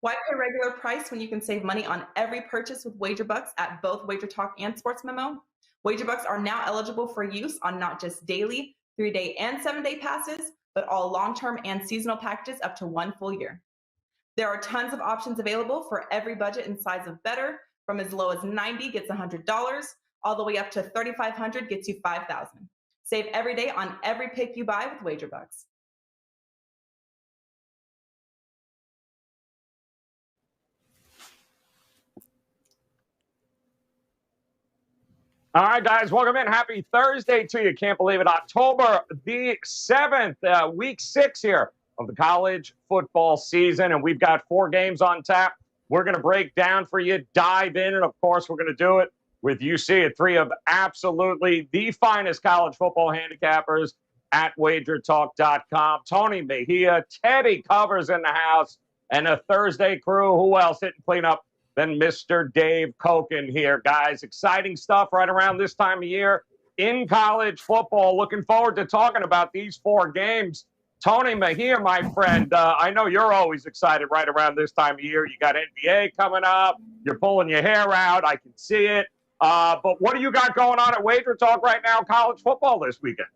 Why pay regular price when you can save money on every purchase with WagerBucks at both WagerTalk and Sports Memo? WagerBucks are now eligible for use on not just daily, 3-day, and 7-day passes, but all long-term and seasonal packages up to 1 full year. There are tons of options available for every budget and size of better, from as low as $90 gets $100, all the way up to $3,500 gets you $5,000. Save every day on every pick you buy with WagerBucks. All right, guys, welcome in. Happy Thursday to you. Can't believe it. October the 7th, week 6 here of the college football season, and we've got 4 games on tap. We're going to break down for you, dive in, and, of course, we're going to do it with UC at 3 of absolutely the finest college football handicappers at WagerTalk.com. Tony Mejia, Teddy Covers in the house, and a Thursday crew. Who else hitting cleanup than Mr. Dave Cokin here, guys? Exciting stuff right around this time of year in college football. Looking forward to talking about these 4 games. Tony Mejia, my friend, I know you're always excited right around this time of year. You got NBA coming up. You're pulling your hair out. I can see it. But what do you got going on at Wager Talk right now, college football this weekend?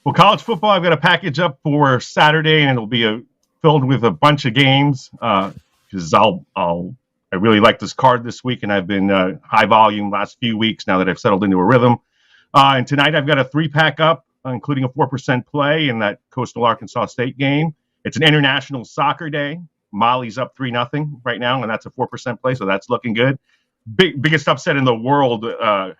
Well, college football, I've got a package up for Saturday, and it'll be filled with a bunch of games because I really like this card this week, and I've been high volume last few weeks now that I've settled into a rhythm. And tonight I've got a 3-pack up, including a 4% play in that Coastal Arkansas State game. It's an international soccer day. Mali's up 3-0 right now, and that's a 4% play, so that's looking good. Biggest upset in the world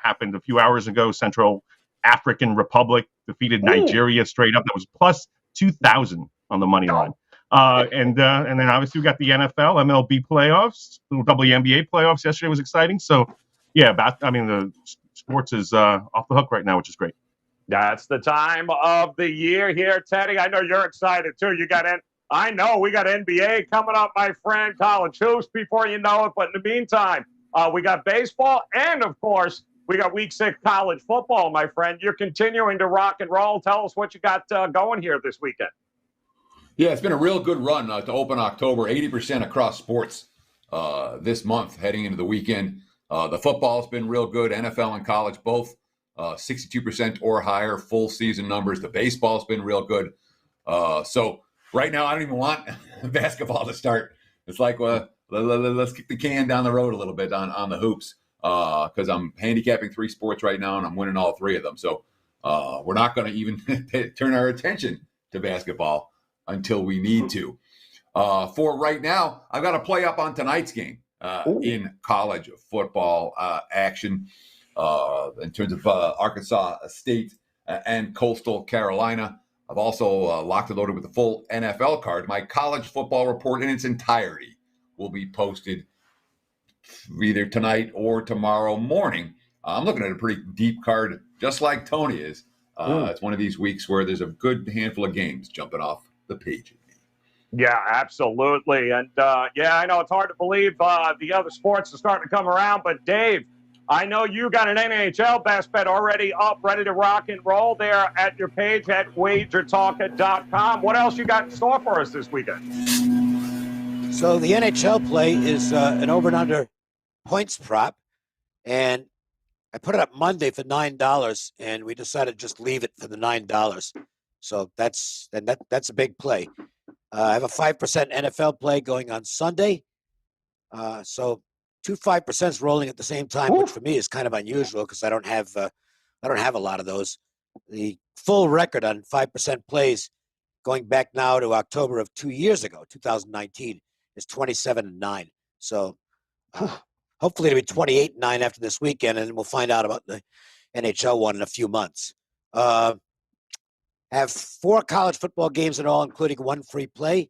happened a few hours ago. Central African Republic defeated Nigeria straight up. That was plus 2,000 on the money line. And then obviously we got the NFL, MLB playoffs, little WNBA playoffs yesterday was exciting. So yeah, the sports is off the hook right now, which is great. That's the time of the year here, Teddy. I know you're excited too. I know we got NBA coming up, my friend. College hoops before you know it. But in the meantime, we got baseball, and of course we got week 6 college football, my friend. You're continuing to rock and roll. Tell us what you got going here this weekend. Yeah, it's been a real good run to open October, 80% across sports this month heading into the weekend. The football's been real good, NFL and college both 62% or higher full season numbers. The baseball's been real good. So right now I don't even want basketball to start. It's like, let's kick the can down the road a little bit on the hoops because I'm handicapping 3 sports right now and I'm winning all 3 of them. So we're not going to even turn our attention to basketball until we need to. For right now, I've got to play up on tonight's game in college football action in terms of Arkansas State and Coastal Carolina. I've also locked and loaded with the full NFL card. My college football report in its entirety will be posted either tonight or tomorrow morning. I'm looking at a pretty deep card, just like Tony is. It's one of these weeks where there's a good handful of games jumping off the page. Yeah, absolutely. And, I know it's hard to believe the other sports are starting to come around. But, Dave, I know you got an NHL best bet already up, ready to rock and roll there at your page at WagerTalk.com. What else you got in store for us this weekend? So the NHL play is an over and under points prop. And I put it up Monday for $9, and we decided to just leave it for the $9. So that's a big play. I have a 5% NFL play going on Sunday. So 2 5% rolling at the same time, which for me is kind of unusual because I don't have a lot of those. The full record on 5% plays going back now to October of 2 years ago, 2019, is 27-9. So hopefully it'll be 28-9 after this weekend, and we'll find out about the NHL one in a few months. Have 4 college football games in all, including 1 free play,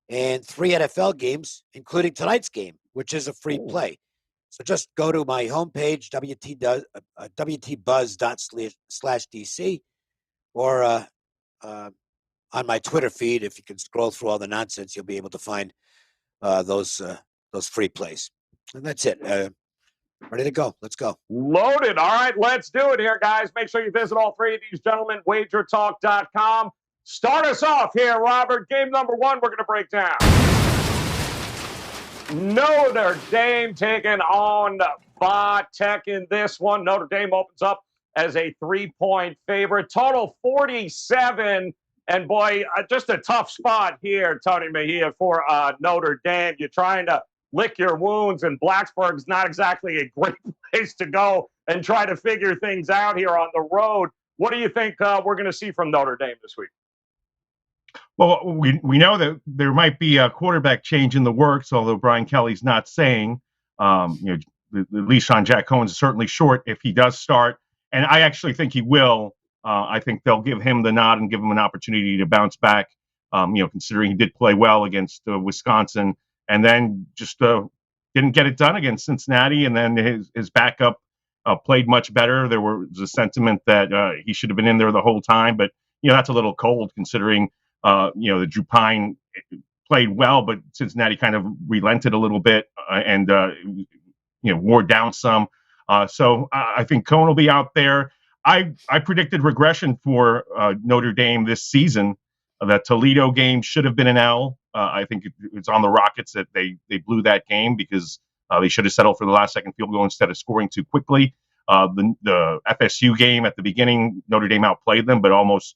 and 3 NFL games, including tonight's game, which is a free play. So just go to my homepage, wtbuzz.com/DC, or on my Twitter feed. If you can scroll through all the nonsense, you'll be able to find those free plays. And that's it. Ready to go. Let's go. Loaded. All right, let's do it here, guys. Make sure you visit all 3 of these gentlemen, WagerTalk.com. Start us off here, Robert. Game number 1 we're going to break down. Notre Dame taking on Tech in this one. Notre Dame opens up as a 3-point favorite. Total 47. And boy, just a tough spot here, Tony Mejia, for Notre Dame. You're trying to lick your wounds, and Blacksburg's not exactly a great place to go and try to figure things out here on the road. What do you think we're going to see from Notre Dame this week? Well, we know that there might be a quarterback change in the works, although Brian Kelly's not saying. At least on Jack Cohen's is certainly short if he does start, and I actually think he will. I think they'll give him the nod and give him an opportunity to bounce back. Considering he did play well against Wisconsin, and then just didn't get it done against Cincinnati, and then his backup played much better. There was a sentiment that he should have been in there the whole time, but that's a little cold considering. The Drew Pine played well, but Cincinnati kind of relented a little bit and wore down some. So I think Cohen will be out there. I predicted regression for Notre Dame this season. That Toledo game should have been an L. I think it's on the Rockets that they blew that game because they should have settled for the last second field goal instead of scoring too quickly. The FSU game at the beginning, Notre Dame outplayed them, but almost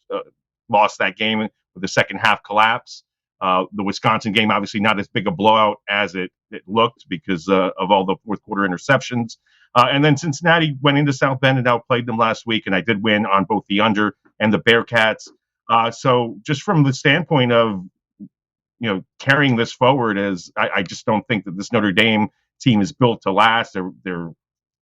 lost that game with the second half collapse. The Wisconsin game, obviously not as big a blowout as it looked because of all the fourth quarter interceptions. And then Cincinnati went into South Bend and outplayed them last week, and I did win on both the under and the Bearcats. So just from the standpoint of carrying this forward, as I just don't think that this Notre Dame team is built to last. They're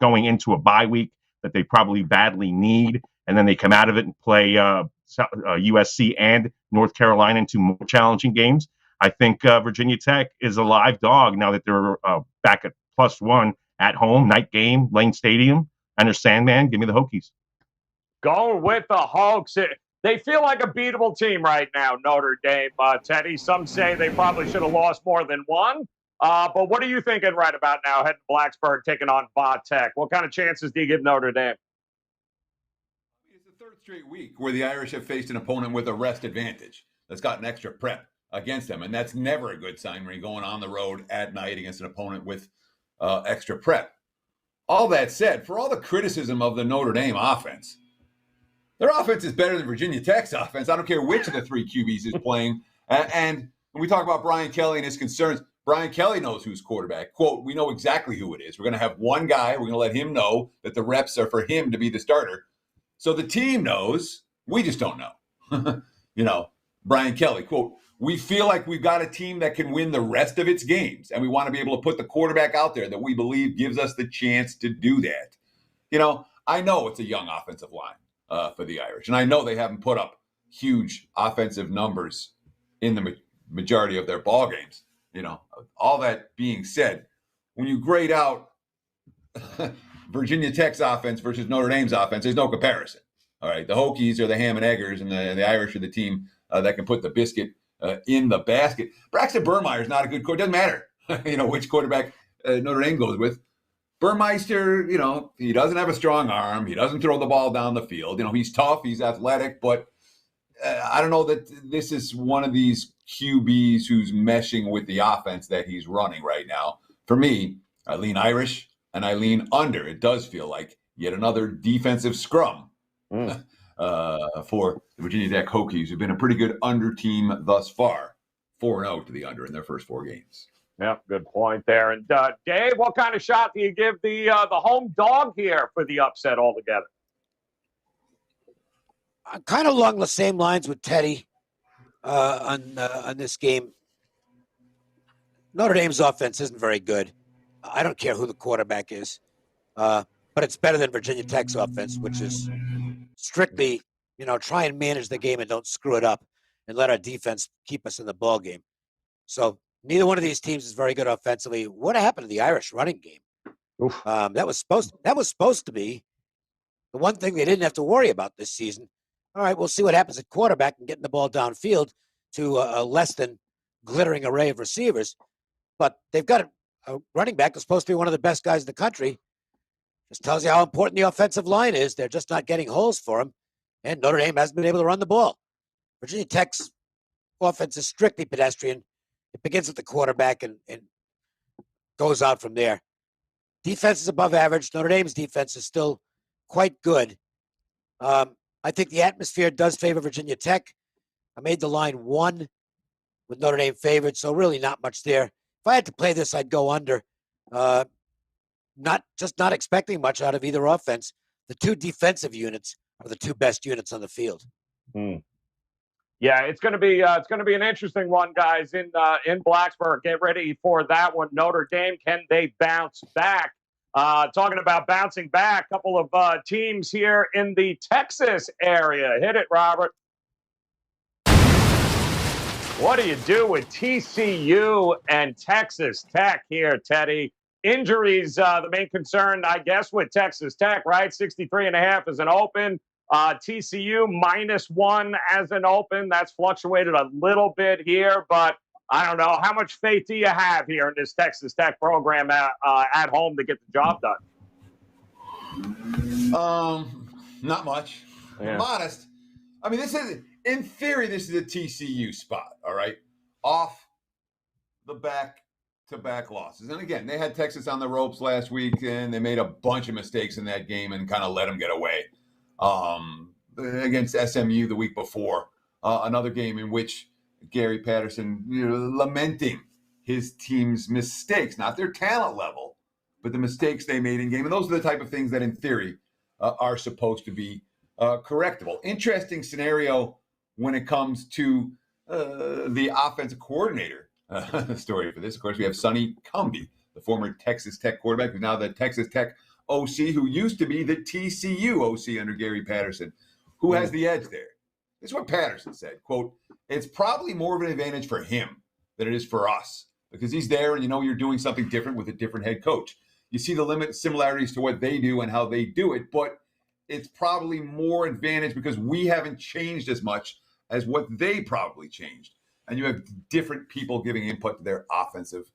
going into a bye week that they probably badly need, and then they come out of it and play USC and North Carolina in two more challenging games. I think Virginia Tech is a live dog now that they're back at +1 at home, night game, Lane Stadium. Understand, man? Give me the Hokies. Going with the Hogs. They feel like a beatable team right now, Notre Dame, Teddy. Some say they probably should have lost more than one. But what are you thinking right about now, heading to Blacksburg, taking on Tech? What kind of chances do you give Notre Dame? It's the third straight week where the Irish have faced an opponent with a rest advantage that's got an extra prep against them. And that's never a good sign when you're going on the road at night against an opponent with extra prep. All that said, for all the criticism of the Notre Dame offense, their offense is better than Virginia Tech's offense. I don't care which of the three QBs is playing. And when we talk about Brian Kelly and his concerns, Brian Kelly knows who's quarterback. Quote, we know exactly who it is. We're going to have one guy. We're going to let him know that the reps are for him to be the starter. So the team knows. We just don't know. Brian Kelly, quote, we feel like we've got a team that can win the rest of its games, and we want to be able to put the quarterback out there that we believe gives us the chance to do that. I know it's a young offensive line for the Irish, and I know they haven't put up huge offensive numbers in the majority of their ball games. All that being said, when you grade out Virginia Tech's offense versus Notre Dame's offense, there's no comparison. All right, the Hokies are the ham and eggers, and the Irish are the team that can put the biscuit in the basket. Braxton Burmeister is not a good quarterback. Doesn't matter, which quarterback Notre Dame goes with. Burmeister, he doesn't have a strong arm. He doesn't throw the ball down the field. He's tough. He's athletic, but I don't know that this is one of these QBs who's meshing with the offense that he's running right now. For me, I lean Irish and I lean under. It does feel like yet another defensive scrum for the Virginia Tech Hokies, who've been a pretty good under team thus far. 4-0 to the under in their first 4 games. Yeah, good point there. And Dave, what kind of shot do you give the home dog here for the upset altogether? Kind of along the same lines with Teddy on this game. Notre Dame's offense isn't very good. I don't care who the quarterback is, but it's better than Virginia Tech's offense, which is strictly, try and manage the game and don't screw it up and let our defense keep us in the ball game. So neither one of these teams is very good offensively. What happened to the Irish running game? That was supposed to be the one thing they didn't have to worry about this season. All right, we'll see what happens at quarterback and getting the ball downfield to a less than glittering array of receivers. But they've got a running back that's supposed to be one of the best guys in the country. Just tells you how important the offensive line is. They're just not getting holes for him. And Notre Dame hasn't been able to run the ball. Virginia Tech's offense is strictly pedestrian. It begins with the quarterback, and goes out from there. Defense is above average. Notre Dame's defense is still quite good. I think the atmosphere does favor Virginia Tech. I made the line 1 with Notre Dame favored, so really not much there. If I had to play this, I'd go under. Not expecting much out of either offense. The two defensive units are the two best units on the field. Yeah, it's going to be an interesting one, guys. In Blacksburg, get ready for that one. Notre Dame, can they bounce back? Talking about bouncing back, a couple of teams here in the Texas area. Hit it, Robert. What do you do with TCU and Texas Tech here, Teddy? Injuries, the main concern, I guess, with Texas Tech, right? 63.5 is an open. TCU -1 as an open. That's fluctuated a little bit here, but I don't know. How much faith do you have here in this Texas Tech program at home to get the job done? Not much. Yeah. I'm honest. I mean, in theory, this is a TCU spot, all right? Off the back-to-back losses. And again, they had Texas on the ropes last week, and they made a bunch of mistakes in that game and kind of let them get away. Against SMU the week before, another game in which Gary Patterson, lamenting his team's mistakes, not their talent level, but the mistakes they made in game. And those are the type of things that, in theory, are supposed to be correctable. Interesting scenario when it comes to the offensive coordinator story for this. Of course, we have Sonny Cumbie, the former Texas Tech quarterback, who's now the Texas Tech OC, who used to be the TCU OC under Gary Patterson. Who has the edge there? This is what Patterson said, quote, "It's probably more of an advantage for him than it is for us because he's there and you're doing something different with a different head coach. You see the similarities to what they do and how they do it, but it's probably more advantage because we haven't changed as much as what they probably changed. And you have different people giving input to their offensive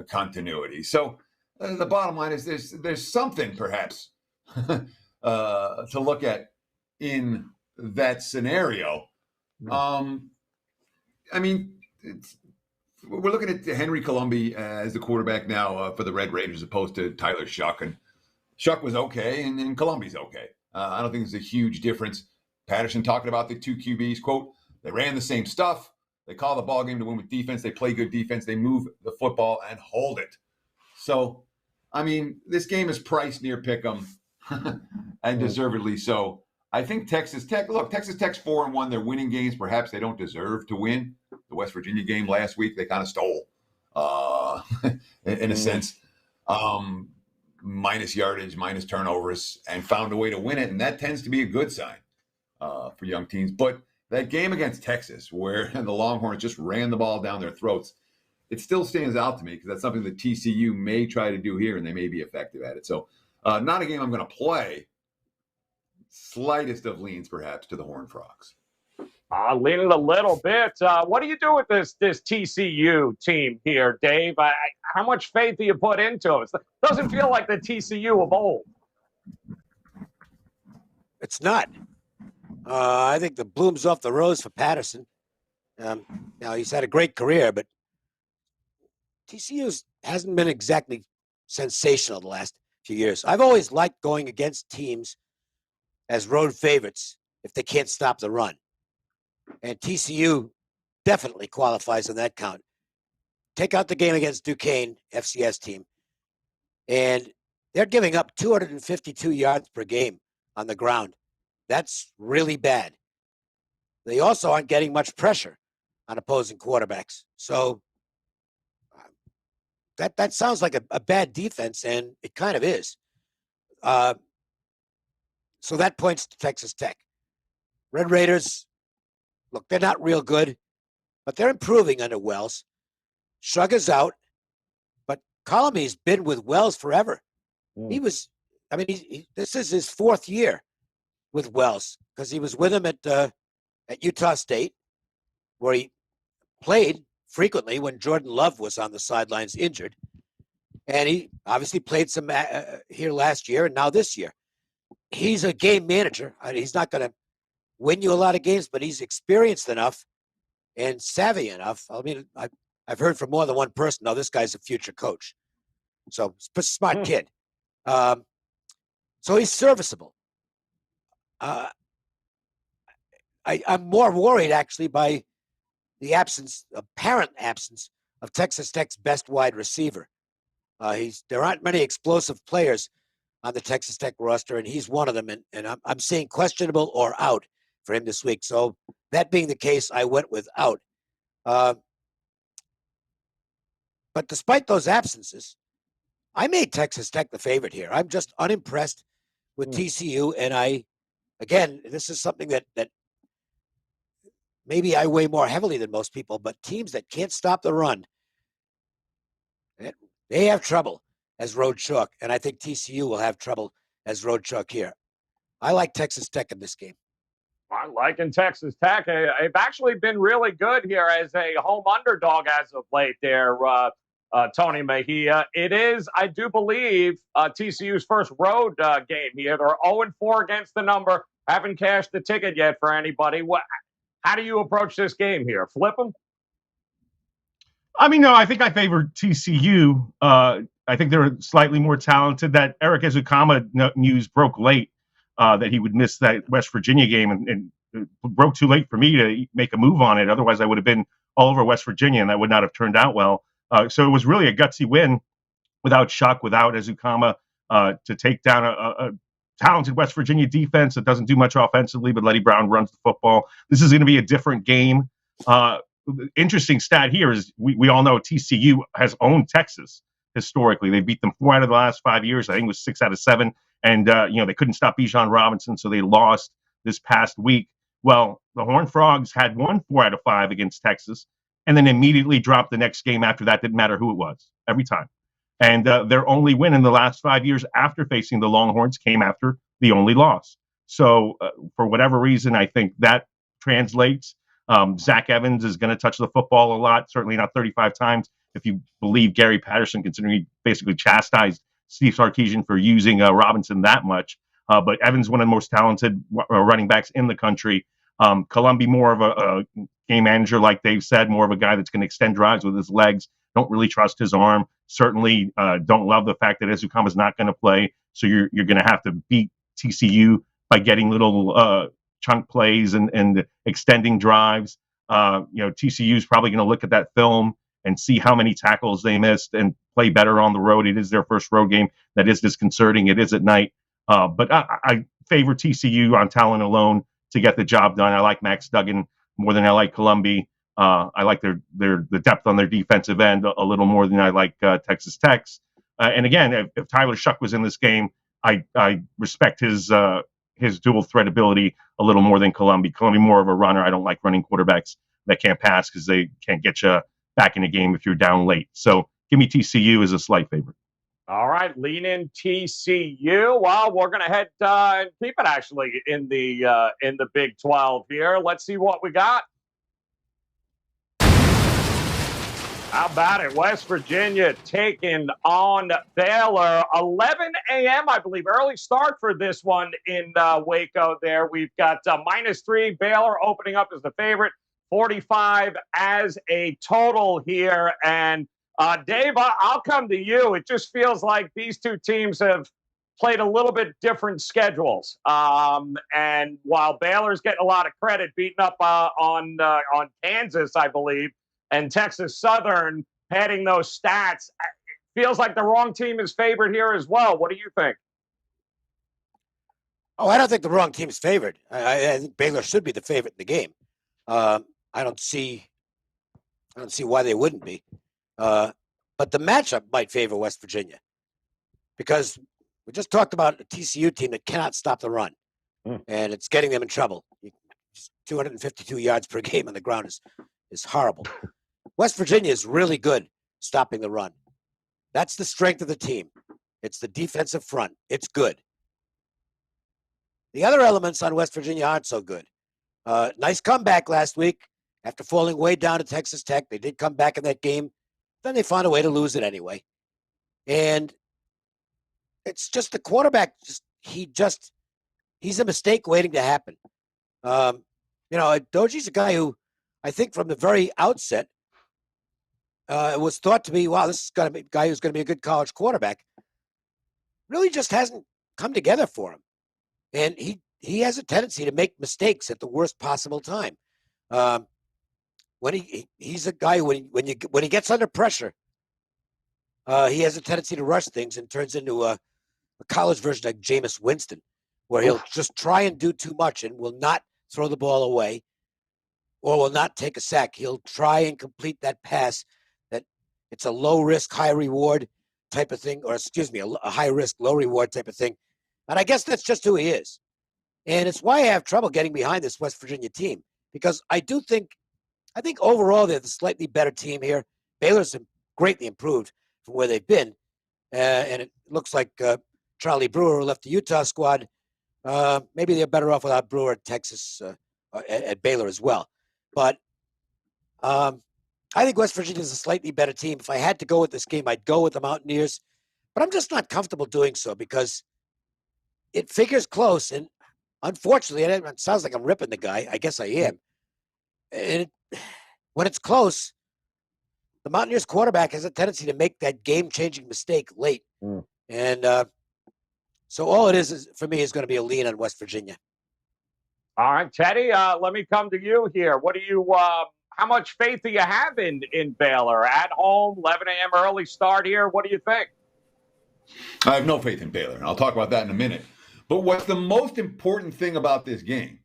continuity." So the bottom line is there's something perhaps to look at in that scenario. I mean, we're looking at Henry Colombi as the quarterback now for the Red Raiders as opposed to Tyler Shuck. And Shuck was okay, and Colombi's okay. I don't think there's a huge difference. Patterson talking about the two QBs, quote, "They ran the same stuff. They call the ball game to win with defense. They play good defense. They move the football and hold it." So, I mean, this game is priced near pick'em, and deservedly so. I think Texas Tech's 4-1. They're winning games. Perhaps they don't deserve to win. The West Virginia game last week, they kind of stole, in a sense. Minus yardage, minus turnovers, and found a way to win it. And that tends to be a good sign for young teams. But that game against Texas, where the Longhorns just ran the ball down their throats, it still stands out to me because that's something that TCU may try to do here, and they may be effective at it. So not a game I'm going to play. Slightest of leans, perhaps, to the Horned Frogs. Leaning a little bit. What do you do with this TCU team here, Dave? How much faith do you put into it? It doesn't feel like the TCU of old. It's not. I think the bloom's off the rose for Patterson. Now, he's had a great career, but TCU hasn't been exactly sensational the last few years. I've always liked going against teams as road favorites if they can't stop the run. And TCU definitely qualifies on that count. Take out the game against Duquesne, FCS team, and they're giving up 252 yards per game on the ground. That's really bad. They also aren't getting much pressure on opposing quarterbacks. So that sounds like a bad defense, and it kind of is. So that points to Texas Tech. Red Raiders, look, they're not real good, but they're improving under Wells. Shrug is out, but Colombi's been with Wells forever. This is his 4th year with Wells because he was with him at Utah State, where he played frequently when Jordan Love was on the sidelines injured. And he obviously played some here last year and now this year. He's a game manager. He's not going to win you a lot of games, but he's experienced enough and savvy enough. I mean, I've heard from more than one person, no, this guy's a future coach. So smart kid. So he's serviceable. I'm more worried actually by the apparent absence of Texas Tech's best wide receiver. There aren't many explosive players on the Texas Tech roster, and he's one of them. And I'm seeing questionable or out for him this week. So that being the case, I went with out. But despite those absences, I made Texas Tech the favorite here. I'm just unimpressed with TCU, and again, this is something that maybe I weigh more heavily than most people, but teams that can't stop the run, they have trouble as road chalk, and I think TCU will have trouble as road chalk here. I like Texas Tech in this game. I'm liking Texas Tech. They've actually been really good here as a home underdog as of late there, Tony Mejia. It is, I do believe, TCU's first road game here. They're 0-4 against the number. Haven't cashed the ticket yet for anybody. How do you approach this game here? Flip them? I mean, no, I think I favor TCU. I think they're slightly more talented. That Eric Ezukama news broke late that he would miss that West Virginia game, and it broke too late for me to make a move on it. Otherwise, I would have been all over West Virginia, and that would not have turned out well. So it was really a gutsy win without Shuck, without Ezukama, to take down a talented West Virginia defense that doesn't do much offensively, but Letty Brown runs the football. This is going to be a different game. Interesting stat here is we all know TCU has owned Texas historically. They beat them 4 out of the last 5 years. I think it was 6 out of 7. And, they couldn't stop Bijan Robinson, so they lost this past week. Well, the Horned Frogs had won 4 out of 5 against Texas and then immediately dropped the next game after that. Didn't matter who it was, every time. And their only win in the last 5 years after facing the Longhorns came after the only loss. So for whatever reason, I think that translates. Zach Evans is going to touch the football a lot, certainly not 35 times. If you believe Gary Patterson, considering he basically chastised Steve Sarkisian for using Robinson that much. But Evans, one of the most talented running backs in the country. Columbi, more of a game manager, like Dave said, more of a guy that's going to extend drives with his legs. Don't really trust his arm. Certainly don't love the fact that Ezukama is not going to play. So you're going to have to beat TCU by getting little chunk plays and extending drives. TCU is probably going to look at that film and see how many tackles they missed and play better on the road. It is their first road game. That is disconcerting. It is at night. But I favor TCU on talent alone to get the job done. I like Max Duggan more than I like Columbi. I like the depth on their defensive end a little more than I like Texas Tech's. And again, if Tyler Shuck was in this game, I respect his dual threat ability a little more than Columbi. Columbi more of a runner. I don't like running quarterbacks that can't pass because they can't get you back in the game if you're down late. So give me TCU as a slight favorite. All right, lean in TCU. Well, we're going to head and keep it actually in the Big 12 here. Let's see what we got. How about it? West Virginia taking on Baylor. 11 a.m., I believe. Early start for this one in Waco there. We've got -3. Baylor opening up as the favorite. 45 as a total here. And Dave, I'll come to you. It just feels like these two teams have played a little bit different schedules. And while Baylor's getting a lot of credit, beating up on Kansas, I believe, and Texas Southern padding those stats, it feels like the wrong team is favored here as well. What do you think? Oh, I don't think the wrong team is favored. I think Baylor should be the favorite in the game. I don't see why they wouldn't be. But the matchup might favor West Virginia because we just talked about a TCU team that cannot stop the run, and it's getting them in trouble. 252 yards per game on the ground is horrible. West Virginia is really good stopping the run. That's the strength of the team. It's the defensive front. It's good. The other elements on West Virginia aren't so good. Nice comeback last week after falling way down to Texas Tech. They did come back in that game. Then they found a way to lose it anyway. And it's just the quarterback. He's a mistake waiting to happen. Doji's a guy who I think from the very outset it was thought to be, wow, this is going to be a guy who's going to be a good college quarterback. Really just hasn't come together for him. And he has a tendency to make mistakes at the worst possible time. When he's a guy, when he gets under pressure, he has a tendency to rush things and turns into a college version like Jameis Winston, where he'll just try and do too much and will not throw the ball away or will not take a sack. He'll try and complete that pass that it's a low risk, high reward type of thing, or excuse me, a high risk, low reward type of thing. And I guess that's just who he is. And it's why I have trouble getting behind this West Virginia team, because I think overall they're the slightly better team here. Baylor's greatly improved from where they've been. And it looks like Charlie Brewer left the Utah squad. Maybe they're better off without Brewer at Texas, at Baylor as well. But I think West Virginia is a slightly better team. If I had to go with this game, I'd go with the Mountaineers. But I'm just not comfortable doing so because it figures close. And unfortunately, it sounds like I'm ripping the guy. I guess I am. And when it's close, the Mountaineers quarterback has a tendency to make that game-changing mistake late. And so all it is for me is going to be a lean on West Virginia. All right, Teddy, let me come to you here. What do you how much faith do you have in Baylor? At home, 11 a.m. early start here. What do you think? I have no faith in Baylor, and I'll talk about that in a minute. But what's the most important thing about this game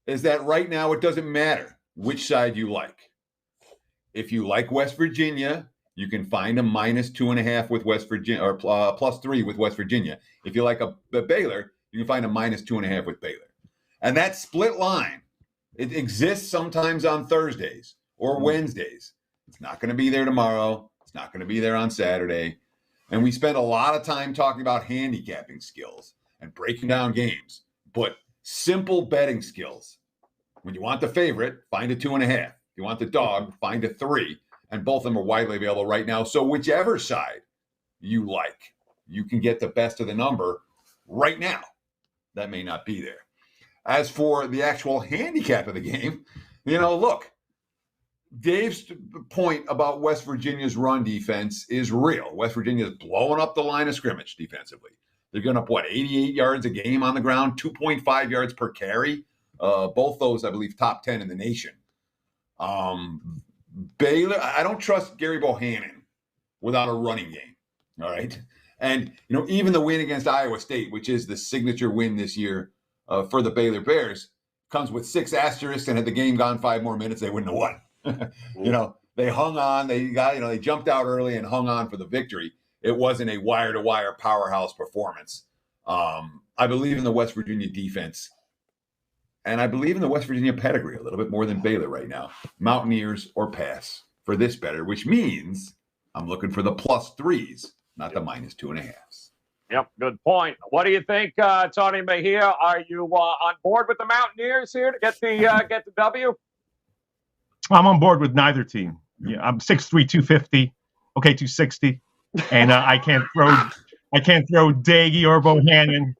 is that right now it doesn't matter which side you like. If you like West Virginia, you can find a -2.5 with West Virginia, or +3 with West Virginia. If you like a Baylor, you can find a -2.5 with Baylor. And that split line, it exists sometimes on Thursdays or Wednesdays. It's not going to be there tomorrow. It's not going to be there on Saturday. And we spend a lot of time talking about handicapping skills and breaking down games, but simple betting skills. When you want the favorite, find a 2.5. If you want the dog, find a 3. And both of them are widely available right now. So whichever side you like, you can get the best of the number right now. That may not be there. As for the actual handicap of the game, look, Dave's point about West Virginia's run defense is real. West Virginia is blowing up the line of scrimmage defensively. They're going up, 88 yards a game on the ground, 2.5 yards per carry. Both those, I believe, top 10 in the nation. Baylor, I don't trust Gary Bohannon without a running game. All right. And, even the win against Iowa State, which is the signature win this year for the Baylor Bears, comes with 6 asterisks, and had the game gone 5 more minutes, they wouldn't have won. They hung on, they jumped out early and hung on for the victory. It wasn't a wire-to-wire powerhouse performance. I believe in the West Virginia defense. And I believe in the West Virginia pedigree a little bit more than Baylor right now. Mountaineers or pass for this better, which means I'm looking for the +3s, not the -2.5s. Yep, good point. What do you think, Tony Mejia? Are you on board with the Mountaineers here to get the W? I'm on board with neither team. Yeah, I'm 6'3", 250. Okay, 260, and I can't throw Daggy or Bohannon.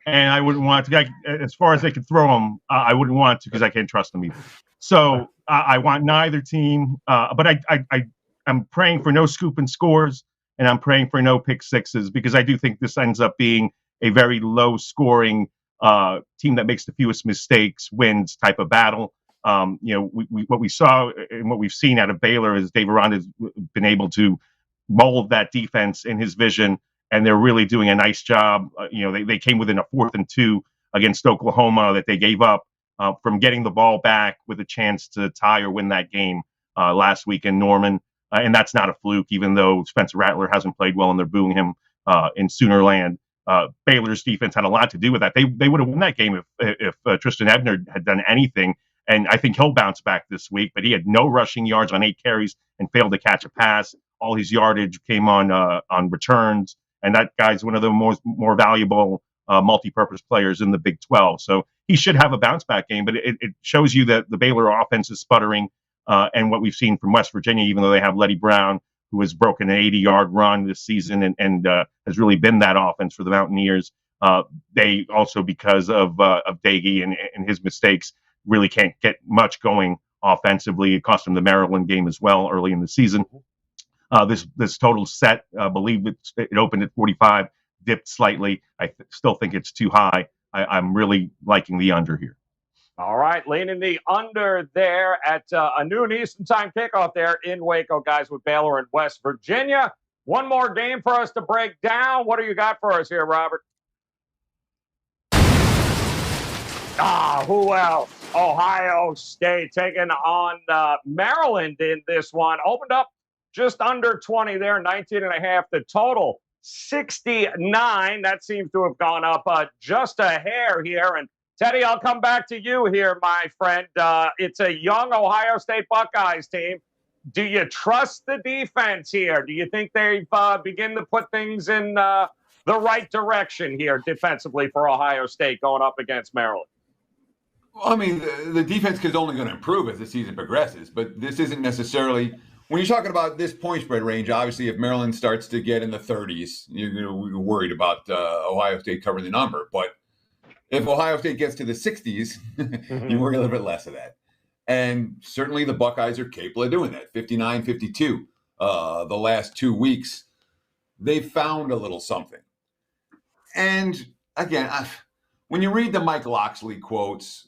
And I wouldn't want to. As far as they could throw them, I wouldn't want to because I can't trust them either. So I want neither team. But I'm praying for no scoop and scores, and I'm praying for no pick sixes because I do think this ends up being a very low-scoring team that makes the fewest mistakes wins type of battle. What we saw and what we've seen out of Baylor is Dave Aranda's been able to mold that defense in his vision. And they're really doing a nice job. They came within a 4th and 2 against Oklahoma that they gave up from getting the ball back with a chance to tie or win that game last week in Norman. And that's not a fluke, even though Spencer Rattler hasn't played well and they're booing him in Soonerland. Baylor's defense had a lot to do with that. They would have won that game if Tristan Ebner had done anything. And I think he'll bounce back this week. But he had no rushing yards on 8 carries and failed to catch a pass. All his yardage came on returns. And that guy's one of the more valuable multi-purpose players in the Big 12. So he should have a bounce-back game. But it shows you that the Baylor offense is sputtering. And what we've seen from West Virginia, even though they have Letty Brown, who has broken an 80-yard run this season and has really been that offense for the Mountaineers, they also, because of Daggy and his mistakes, really can't get much going offensively. It cost them the Maryland game as well early in the season. This total set, I believe it opened at 45, dipped slightly. I still think it's too high. I'm really liking the under here. All right, leaning the under there at a noon Eastern time kickoff there in Waco, guys, with Baylor and West Virginia. One more game for us to break down. What do you got for us here, Robert? Who else? Ohio State taking on Maryland in this one. Opened up just under 20 there, 19.5 the total. 69. That seems to have gone up just a hair here. And Teddy, I'll come back to you here, my friend. It's a young Ohio State Buckeyes team. Do you trust the defense here? Do you think they've begin to put things in the right direction here defensively for Ohio State going up against Maryland? Well, I mean, the defense is only going to improve as the season progresses, but this isn't necessarily – when you're talking about this point spread range, obviously if Maryland starts to get in the 30s, you're worried about Ohio State covering the number. But if Ohio State gets to the 60s, you worry a little bit less of that. And certainly the Buckeyes are capable of doing that, 59-52 the last 2 weeks. They've found a little something. And again, when you read the Mike Locksley quotes,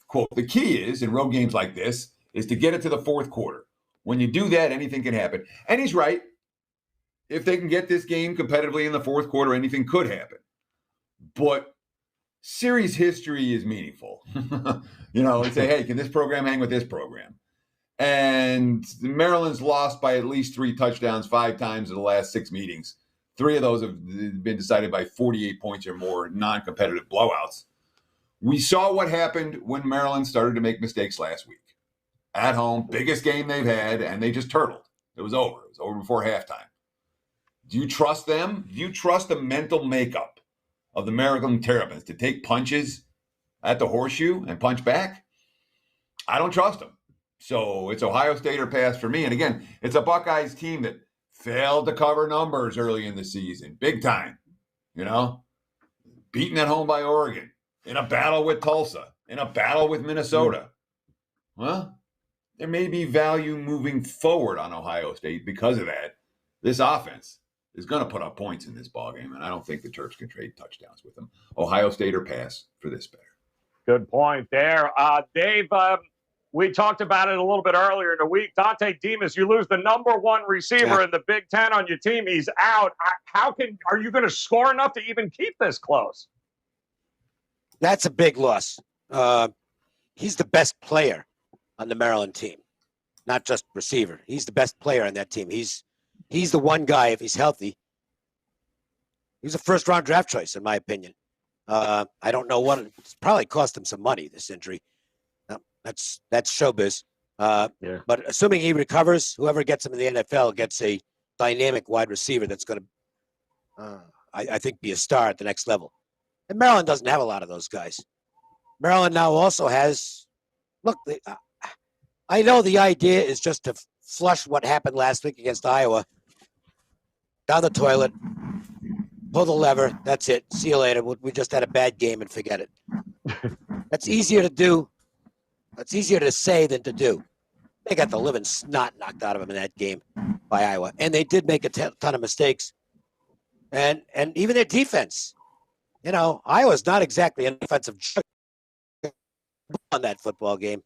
quote, the key is in road games like this is to get it to the fourth quarter. When you do that, anything can happen. And he's right. If they can get this game competitively in the fourth quarter, anything could happen. But series history is meaningful. Say, hey, can this program hang with this program? And Maryland's lost by at least 3 touchdowns 5 times in the last 6 meetings. 3 of those have been decided by 48 points or more, non-competitive blowouts. We saw what happened when Maryland started to make mistakes last week. At home, biggest game they've had, and they just turtled. It was over. It was over before halftime. Do you trust them? Do you trust the mental makeup of the Maryland Terrapins to take punches at the horseshoe and punch back? I don't trust them. So it's Ohio State or pass for me. And again, it's a Buckeyes team that failed to cover numbers early in the season. Big time. Beaten at home by Oregon. In a battle with Tulsa. In a battle with Minnesota. Well, there may be value moving forward on Ohio State because of that. This offense is going to put up points in this ballgame, and I don't think the Terps can trade touchdowns with them. Ohio State or pass for this better. Good point there. Dave, we talked about it a little bit earlier in the week. Dante Demas, you lose the number 1 receiver in the Big Ten on your team. He's out. Are you going to score enough to even keep this close? That's a big loss. He's the best player on the Maryland team, not just receiver. He's the best player on that team. He's the one guy, if he's healthy. He's a first-round draft choice, in my opinion. I don't know what it's probably cost him some money, this injury. That's showbiz. But assuming he recovers, whoever gets him in the NFL gets a dynamic wide receiver that's going to, I think, be a star at the next level. And Maryland doesn't have a lot of those guys. Maryland now also has, I know the idea is just to flush what happened last week against Iowa down the toilet, pull the lever, that's it. See you later. We just had a bad game and forget it. That's easier to do. That's easier to say than to do. They got the living snot knocked out of them in that game by Iowa. And they did make a ton of mistakes. And even their defense. Iowa's not exactly an offensive on that football game.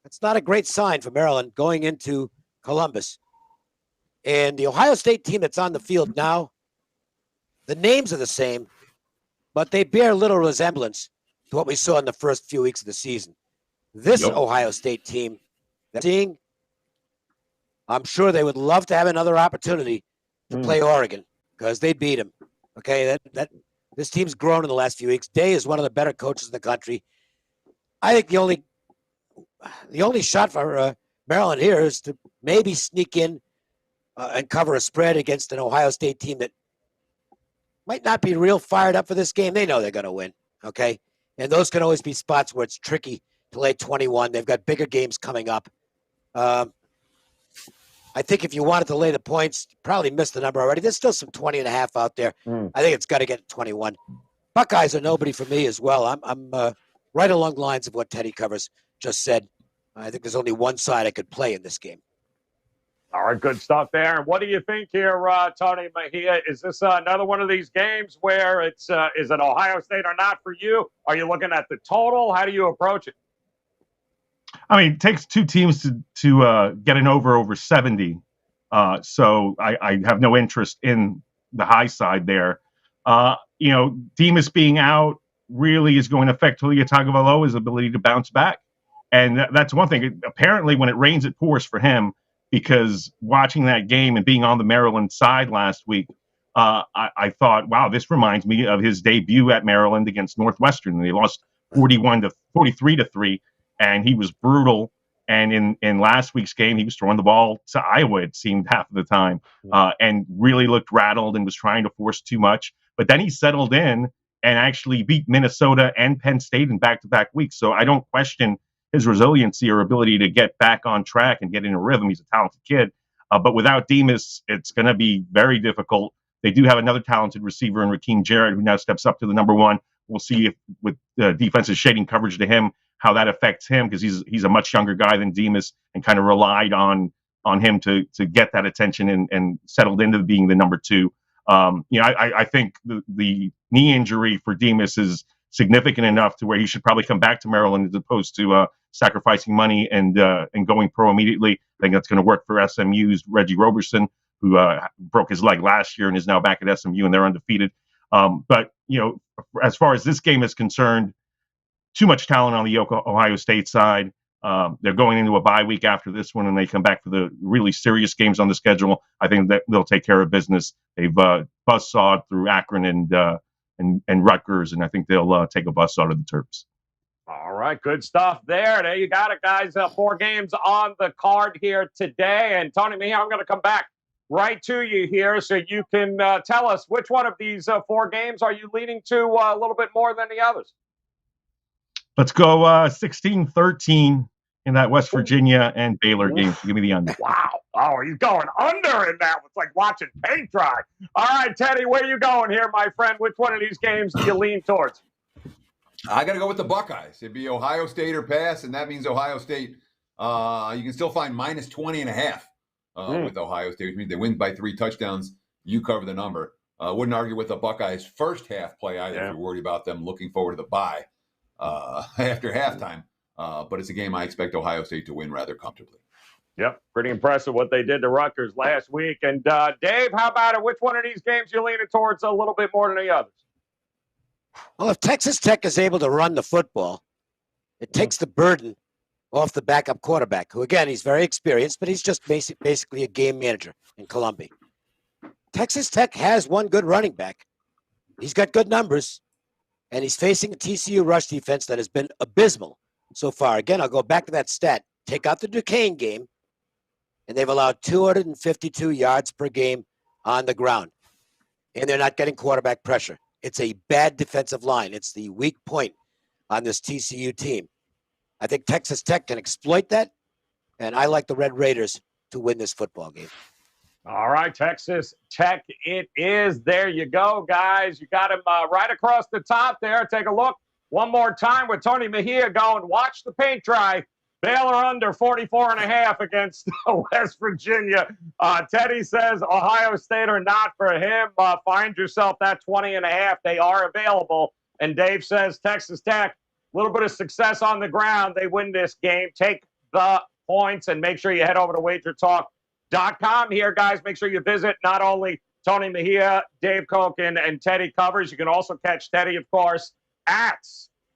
That's not a great sign for Maryland going into Columbus. And the Ohio State team that's on the field now, the names are the same, but they bear little resemblance to what we saw in the first few weeks of the season. This Ohio State team, I'm sure they would love to have another opportunity to play Oregon because they beat them. Okay, this team's grown in the last few weeks. Day is one of the better coaches in the country. I think the only shot for Maryland here is to maybe sneak in and cover a spread against an Ohio State team that might not be real fired up for this game. They know they're going to win, okay? And those can always be spots where it's tricky to lay 21. They've got bigger games coming up. I think if you wanted to lay the points, you probably missed the number already. There's still some 20.5 out there. I think it's got to get 21. Buckeyes are nobody for me as well. I'm right along the lines of what Teddy Covers just said. I think there's only one side I could play in this game. All right, good stuff there. And what do you think here, Tony Mejia? Is this another one of these games where it's is it Ohio State or not for you? Are you looking at the total? How do you approach it? I mean, it takes two teams to get an over 70. So I have no interest in the high side there. Demas being out really is going to affect Taulia Tagovailoa's ability to bounce back. And that's one thing. Apparently, when it rains, it pours for him, because watching that game and being on the Maryland side last week, I thought, wow, this reminds me of his debut at Maryland against Northwestern. They lost 43-3, and he was brutal. And in last week's game, he was throwing the ball to Iowa, it seemed, half of the time, and really looked rattled and was trying to force too much. But then he settled in and actually beat Minnesota and Penn State in back-to-back weeks. So I don't question his resiliency or ability to get back on track and get in a rhythm. He's a talented kid. But without Demas, it's going to be very difficult. They do have another talented receiver in Raheem Jarrett, who now steps up to the number one. We'll see if with defenses shading coverage to him, how that affects him, because he's a much younger guy than Demas and kind of relied on him to get that attention and settled into being the number two. I think the knee injury for Demas is significant enough to where he should probably come back to Maryland as opposed to sacrificing money and going pro immediately. I think that's going to work for SMU's Reggie Roberson, who broke his leg last year and is now back at SMU, and they're undefeated. But as far as this game is concerned, too much talent on the Ohio State side. They're going into a bye week after this one, and they come back for the really serious games on the schedule. I think that they'll take care of business. They've buzzsawed through Akron and Rutgers, and I think they'll take a buzzsaw to the Terps. All right, good stuff there. There you got it, guys. 4 games on the card here today. And Tony Mejia, I'm going to come back right to you here so you can tell us which one of these 4 games are you leaning to a little bit more than the others. Let's go 16-13 in that West Virginia and Baylor game. Give me the under. Wow. Oh, he's going under in that. It's like watching paint dry. All right, Teddy, where are you going here, my friend? Which one of these games do you lean towards? I got to go with the Buckeyes. It'd be Ohio State or pass, and that means Ohio State. You can still find minus 20.5 with Ohio State, which means they win by 3 touchdowns. You cover the number. Wouldn't argue with the Buckeyes' first half play either if you're worried about them looking forward to the bye after halftime. But it's a game I expect Ohio State to win rather comfortably. Yep, pretty impressive what they did to Rutgers last week. And Dave, how about it? Which one of these games you leaning towards a little bit more than the others? Well, if Texas Tech is able to run the football, it takes the burden off the backup quarterback, who, again, he's very experienced, but he's just basically a game manager in Columbia. Texas Tech has one good running back. He's got good numbers, and he's facing a TCU rush defense that has been abysmal so far. Again, I'll go back to that stat. Take out the Duquesne game, and they've allowed 252 yards per game on the ground, and they're not getting quarterback pressure. It's a bad defensive line. It's the weak point on this TCU team. I think Texas Tech can exploit that, and I like the Red Raiders to win this football game. All right, Texas Tech it is. There you go, guys. You got him right across the top there. Take a look one more time with Tony Mejia going. Watch the paint dry. Baylor under 44.5 against West Virginia. Teddy says Ohio State or not for him. Find yourself that 20.5. They are available. And Dave says Texas Tech, a little bit of success on the ground. They win this game. Take the points and make sure you head over to WagerTalk.com here, guys. Make sure you visit not only Tony Mejia, Dave Cokin, and Teddy Covers. You can also catch Teddy, of course, at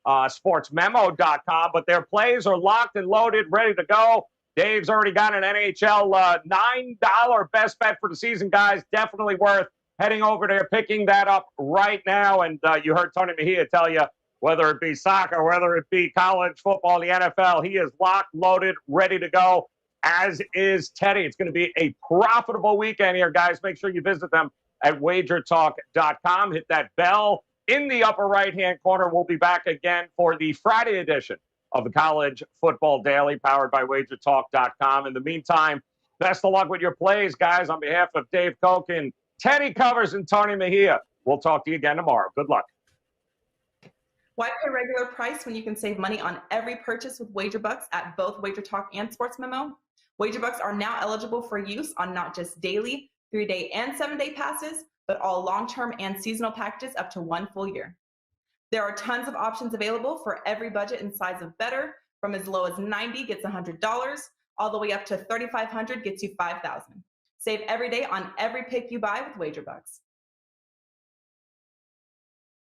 sportsmemo.com, but their plays are locked and loaded, ready to go. Dave's already got an NHL $9 best bet for the season, guys. Definitely worth heading over there, picking that up right now. And you heard Tony Mejia tell you, whether it be soccer, whether it be college football, the NFL, he is locked, loaded, ready to go, as is Teddy. It's going to be a profitable weekend here, guys. Make sure you visit them at WagerTalk.com. Hit that bell in the upper right-hand corner. We'll be back again for the Friday edition of the College Football Daily, powered by WagerTalk.com. In the meantime, best of luck with your plays, guys. On behalf of Dave Cokin, Teddy Covers, and Tony Mejia, we'll talk to you again tomorrow. Good luck. Why pay regular price when you can save money on every purchase with WagerBucks at both WagerTalk and Sports Memo? WagerBucks are now eligible for use on not just daily, 3-day, and 7-day passes, but all long-term and seasonal packages up to 1 full year. There are tons of options available for every budget and size of better, from as low as $90 gets $100, all the way up to $3,500 gets you $5,000. Save every day on every pick you buy with WagerBucks.